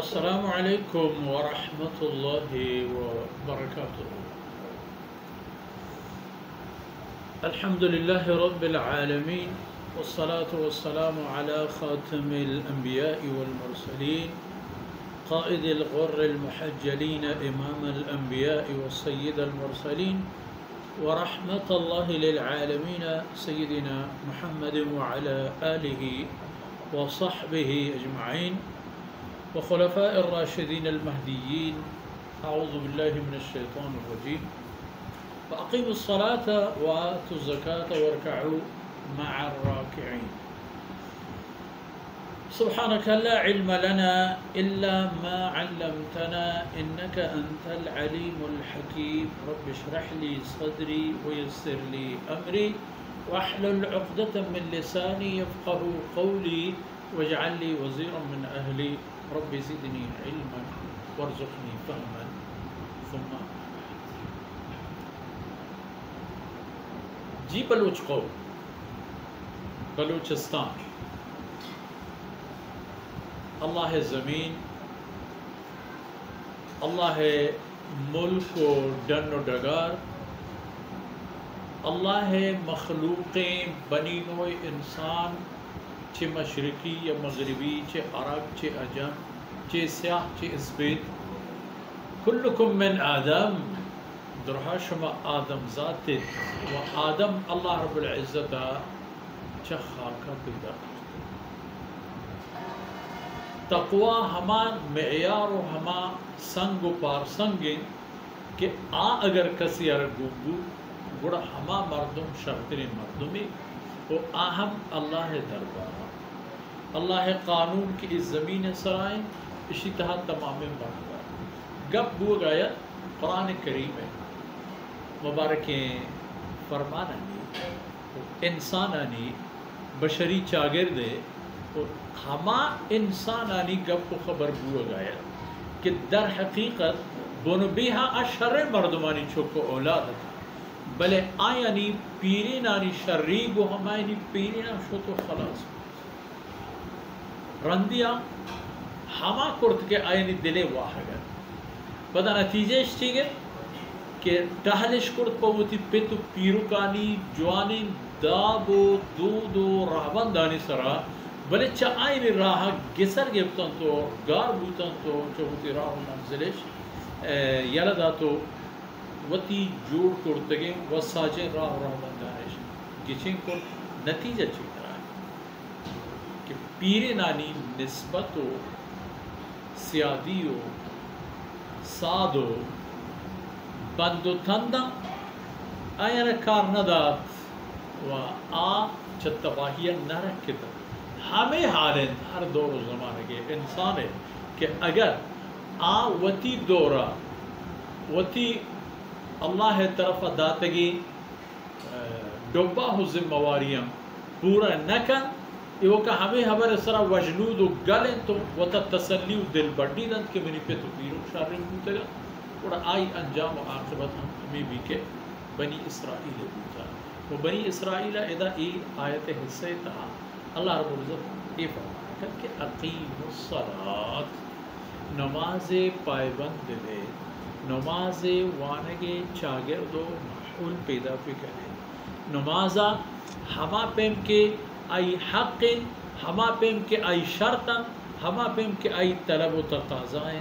السلام عليكم ورحمة الله وبركاته. الحمد لله رب العالمين، والصلاة والسلام على خاتم الأنبياء والمرسلين، قائد الغر المحجلين، إمام الأنبياء والسيد المرسلين، ورحمة الله للعالمين سيدنا محمد وعلى آله وصحبه أجمعين وخلفاء الراشدين المهديين. أعوذ بالله من الشيطان الرجيم. فأقيموا الصلاة وآتوا الزكاة واركعوا مع الراكعين. سبحانك لا علم لنا إلا ما علمتنا إنك أنت العليم الحكيم. رب اشرح لي صدري ويسر لي أمري واحلل عقدة من لساني يفقه قولي واجعل لي وزيرا من أهلي. رب زدني علما وارزقني فهما. ثم جی بلوچ قوم، بلوچستان، اللہ زمین، اللہ ملک و ڈن و ڈگار، اللہ مخلوقیں بنی نوع انسان، چه مشرقی یا مغربی، چه عرب، چه عجم، چه سیاہ، چه اسپید، کلکم من آدم، درها شما آدم ذات و آدم اللہ رب العزت چه خاکا پیدا کرتے. تقوی ہما معیار و ہما سنگ و پارسنگیں کہ اگر کسی ارگوگو گوڑا ہما مردم شرطن مردمی و آہم اللہ دربار اللہ قانون کی اس زمین سرائیں اسی طرح تمام مردم گب بو گیا. قرآن کریم ہے مبارکیں فرمانانی انسانانی بشری چاگردے اور ہما انسانانی گب کو خبر بو گیا کہ در حقیقت بونو بیہا اشر مردمانی چوکو اولاد تھا، بلے آیانی پیرینانی شری گو ہمائنی پیرینا شو تو خلاص رندیا ہما کرت کے آیانی دلے واحگر بدا نتیجہ اشتی گئے کہ ٹہلش کرت پاوتی پیتو پیروکانی جوانی داب و دود و رہبان دانی سرا بلے چا آئین راہ گسر گفتن تو گار بوتن تو چوتی راہ منزلش یلدا تو وتی جوڑ کرتگیں و ساجن راہ رہبان دانش گچیں کرت نتیجہ چکتا ہے کہ پیر نانی نسبت و سیادی و ساد و بند و تندم آیا کار نداد و تباہیاں نہ رکھتا. ہمیں حالیں ہر دور و زمانے کے انسان ہے کہ اگر وتی دورہ وتی اللہ طرف داتگی ڈبا ہو ذمہ واریاں پورا نہ کن یہ کہ ہمیں خبر سرا وجنود و گلیں تو وتا تسلی و دل بڑی دن کہ منی پہ تو پیرو شارن ہوتے گا اور آئی انجام و عاقبت ہمیں بھی کہ بنی اسرائیل ہوتا. وہ بنی اسرائیل ادا ای آیت حصہ تھا اللہ رب العزت یہ فرمایا کہ اقیم الصلاۃ، نماز پائبند دے، نماز وانگے چاگرد و محول پیدا پہ کرے، نمازا ہما پیم کے آئی حق، ہما پیم کے آئی شرط، ہما پیم کے آئی طلب و تقاضائیں،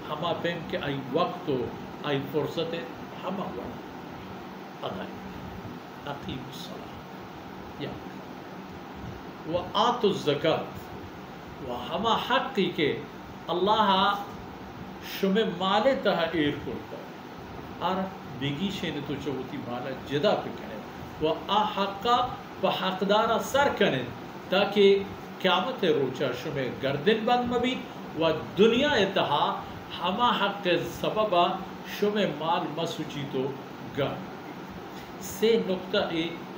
ہما پیم کے آئی وقت و آئی فرصت، ہما وقت ادائی. اقیم الصلاۃ یا وآتوا الزکاۃ، و ہما حقی کے اللہ شمع مالے تہا ایر کرتا اور بیگی شین تو چوتی مالا جدا پہ کرے و حقا و حقدارا سر کرے تاکہ قیامت روچا شمع گردن بند مبی و دنیا اتہا ہما حق سببا شمع مال مسوچی تو گا. سے نقطہ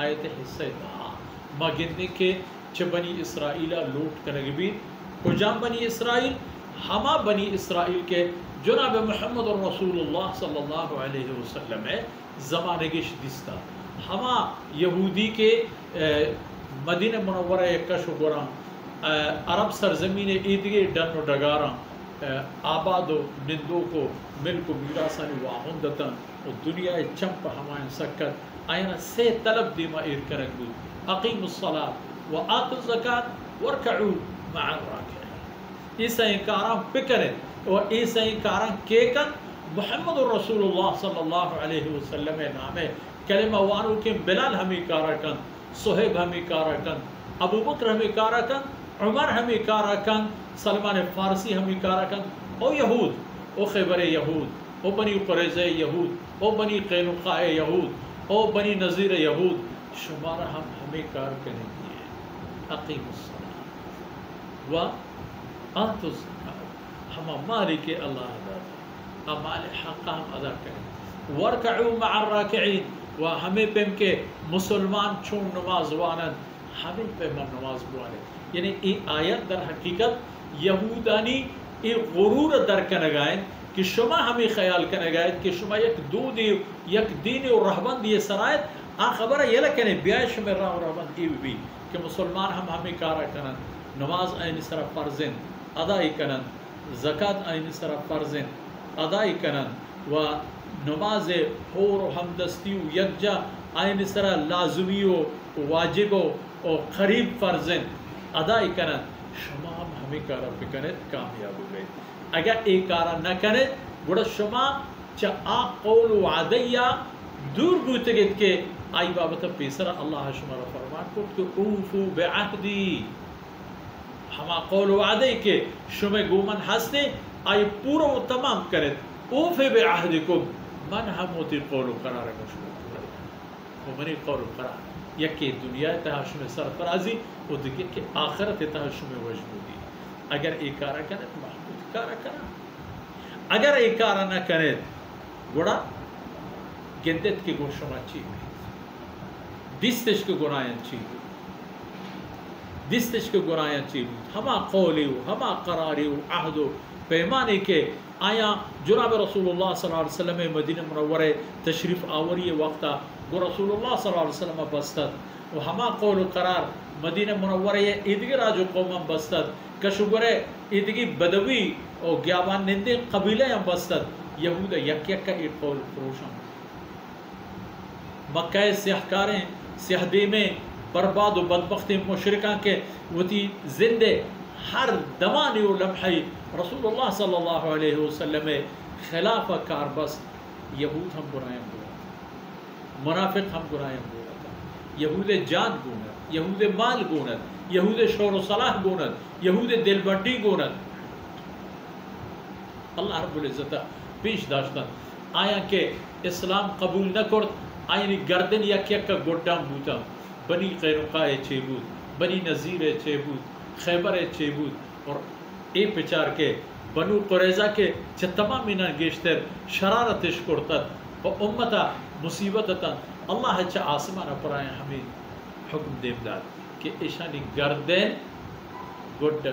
آیت حصہ تہا ما گننے کے چھ بنی اسرائیلہ لوٹ کنگ بھی کجام بنی اسرائیل ہما بنی اسرائیل کے جناب محمد رسول اللہ صلی اللہ علیہ وسلم ہے زمانے کے شدیستہ ہما یہودی کے مدینہ منورہ کش و گرام عرب سرزمین ایدگی ڈن و ڈگاراں آباد و نندو کو ملک و میراسانی واہندتن و دنیا چمپ ہمائن سکت آئینا سے طلب دیما ایر کرک بود اقیم الصلاة و آت الزکاة ورکعو مع الراکعین ایسا انکاران پکرن و ایسا انکاران کیکن محمد رسول اللہ صلی اللہ علیہ وسلم نامے کلمہ وانو کے بلال ہمیں کارا کن صہیب ہمیں کارا کن ابو بکر ہمیں کارا کن عمر ہمیں کارا کن سلمان فارسی ہمیں کارا کن او یہود او خیبر یہود او بنی قریظہ یہود او بنی قینقاع یہود او بنی نذیر یہود شمارا ہم ہمیں کار کریں گے اقیم الصلاۃ و آتوا الزکاۃ ہم مالک اللہ ادا کریں امال حق ہم ادا کریں ورکعوا مع الراکعین و ہمیں پیم کے مسلمان چون نماز وانن ہمیں پیم نماز بوانے یعنی یہ آیت در حقیقت یہودانی یہ غرور در کنگائیں کہ شما ہمیں خیال کنگائیں کہ شما یک دود یک دین و رہبند یہ سرائت آن خبر یہ لکنے بیائی شما راہ و رہبند یہ بھی کہ مسلمان ہم ہمیں کارا کنن نماز آئین سر فرزن ادائی کنن زکاة آئین سر فرزن ادائی کنن و نماز حور و ہمدستی و یکجا آئین سر لازمی و واجب و قریب فرزن ادائی کنن شما ہم ہمیں کارا بکنید کامیاب ہو گئے اگر ایک کارا نہ کرے گوڑا شما چا قول و عدیہ دور گوتگید کے آئی بابتا پیسر اللہ شما را فرمان کرد کہ اوفو بعہدی ہما قول و عدی کے شما گومن ہستے آئی پورا و تمام کرد اوفو بعہدکم من ہم ہوتی قول و قرار کو شما کرد وہ منی قول و قرار یکی دنیا تہاشم سرفرازی و دیکھیں کہ آخرت تہاشم وجودی اگر ایک کارا کرے تو محمود کارا کرا اگر ایک کارا نہ کرے گوڑا گندت کی گوشما چیئے دستش کے گناہیں چیئے دستش کے گناہیں چیئے ہما قولی و ہما قراری و عہد و پیمانے کے آیا جناب رسول اللہ صلی اللہ علیہ وسلم مدینہ منورہ تشریف آوری وقتا گو رسول اللہ صلی اللہ علیہ وسلم بستد و ہما قول و قرار مدینہ منورہ ایدگی راجو قوم بستد کشگرے ایدگی بدوی و گیابان نندے قبیلے بستد یہود یک یک کا ایک قول فروشن مکہ سیاہکاریں سیاہ دیمیں برباد و بدبختی مشرکان کے وتی زندے ہر دمانی و لمحی رسول اللہ صلی اللہ علیہ وسلم خلاف کاربس یہود ہم گناہیں بولتا منافق ہم گناہیں بولتا یہود جان گونت یہود مال گونت یہود شور و صلاح گونت یہود دل بندی گونت اللہ رب العزت پیش داشتن آیا کہ اسلام قبول نہ کرد آئینی گردن یک یک کا گوڑام بوتا بنی قینقاع چے بود بنی نذیر چے بود خیبر چے بود اور اے پچار کے بنو قریظہ کے چھ تمامینا گیشتر شرارتش کرتد و امتا مصیبتتا اللہ چھ آسمانا پر آئیں ہمیں حکم دیم داد کہ ایشانی گردن گوڑا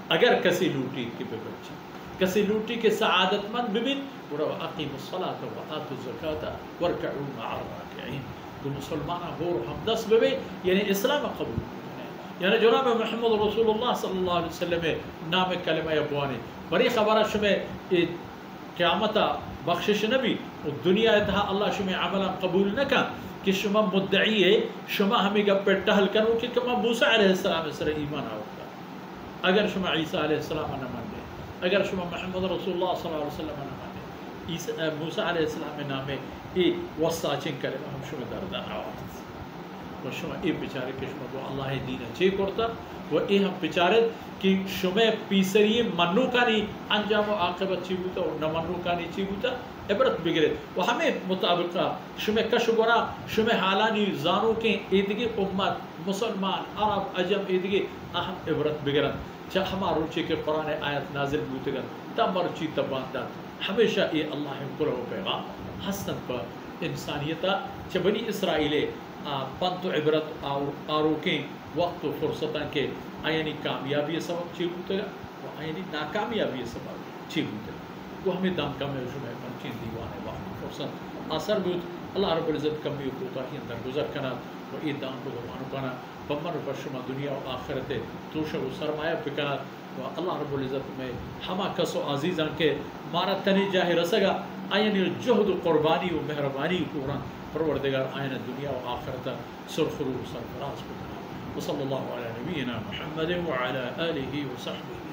اگر کسی لوٹی کی بے بچی کسی لوٹی کے سعادت مند ببین ورہو اقیم الصلاة و آتوا الزکاة ورکعوا مع الراکعین تو مسلمانہ ہور حمدس ببی یعنی اسلام قبول یعنی جناب محمد رسول اللہ صلی اللہ علیہ وسلم نام کلمہ ابوانی بری خبرہ شمیں قیامتا بخشش نبی دنیا اتہا اللہ شمیں عملا قبول نکا کہ شما مدعی ہے شما ہمیں گا پر ٹہل کرو کہ کما موسیٰ علیہ السلام سر ایمان آوتا اگر شما عیسیٰ علیہ السلام نہ مانے اگر شما محمد رسول اللہ صلی اللہ علیہ وسلم نہ مانے موسیٰ علیہ السلام نامے یہ وساچن کلمہ ہم شما دردان آوات و شما ای پچارے کہ شما کو اللہ دین چے کرتا و ای ہم پچارے کہ شما پیسری منو کانی انجام و عاقبت چی بوتا اور نہ منو کانی چی بوتا عبرت بگرے و ہمیں مطابقہ شما کشگورا شما حالانی زانو کے ایدگی امت مسلمان عرب عجم ایدگی اہم عبرت بگرن چاہ ہمارو چے کہ قرآن آیت نازل بوتگن تا مرچی تباندہ ہمیشہ یہ اللہ قرآن و پیغام حسن پر انسانیتا چھ بنی اسرائیلے پنت و عبرت آروکیں وقت و فرصتاں کے آئینی کامیابی سبب چی بوتے گا و آئینی ناکامیابی سبب چی بوتے گا وہ ہمیں دام کم ہے شمع منچین دیوانے وقت و فرصت اثر بود اللہ رب العزت کمی و کوتاہی اندر گزر کنا و ای دان کو زمانو کنا بمن بشما دنیا و آخرت توش و سرمایہ بکنا و اللہ رب العزت میں ہما کس و عزیزاں کے مارا تنی جاہ رسگا آئین جہد و قربانی و مہربانی پورا پروردگار آئین دنیا و آخرت سرخرو و سرفراز بکنا وصلی اللہ علی نبینا محمد وعلى آلہ وصحبہ